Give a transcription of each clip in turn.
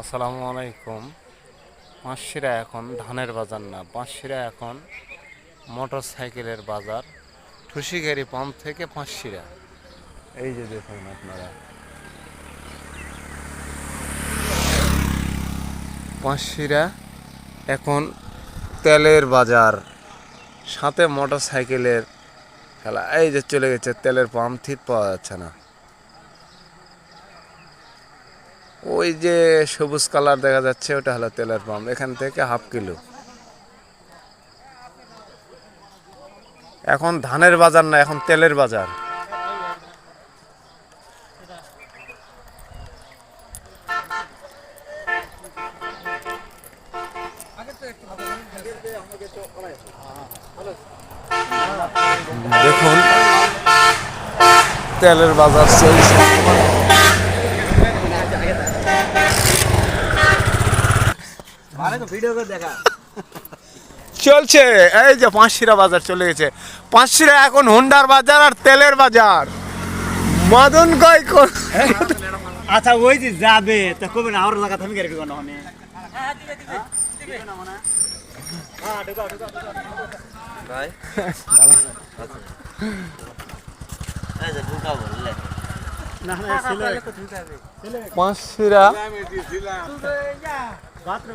আসসালামু আলাইকুম। পাঁচশিরা এখন ধানের বাজার না, পাঁচশিরা এখন মোটর সাইকেলের বাজার। ঠুসিগাড়ি পাম্প থেকে পাঁচশিরা, এই যে দেখুন আপনারা, পাঁচশিরা এখন তেলের বাজার, সাথে মোটর সাইকেলের খেলা। এই যে চলে গেছে তেলের পাম্প, ঠিক পাওয়া যাচ্ছে না। ওই যে সবুজ কালার দেখা যাচ্ছে, ওটা হলো তেলের পাম্প। এখান থেকে হাফ কিলো। এখন ধানের বাজার না, এখন তেলের বাজার। দেখুন তেলের বাজার চলছে। চলছে এই যে পাঁচশিরা বাজার চলে গেছে। পাঁচশিরা এখন হুন্ডার বাজার আর তেলের বাজার। মদন কয় আচ্ছা ওই যে যাবে তা কবে না আর লাগা থামি গেরে কোন মানে ভাই আচ্ছা ঢুকা বললে না না ছেলে তো ঢুকাবে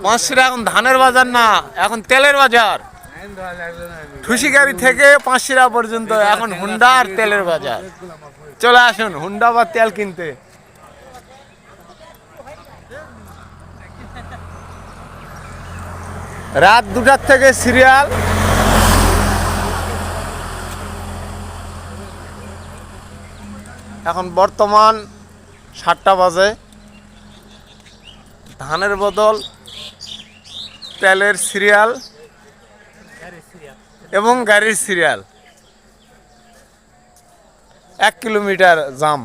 পাঁচশিরা এখন ধানের বাজার না, এখন তেলের বাজার। ঠুসিগাড়ি থেকে পাঁচশিরা পর্যন্ত এখন হুন্ডা আর তেলের বাজার। চলে আসুন হুন্ডা বা তেল কিনতে। রাত 2টার থেকে সিরিয়াল। এখন বর্তমান 7টা বাজে। ধানের বদল তেলের সিরিয়াল এবং গাড়ির সিরিয়াল। 1 কিলোমিটার জাম।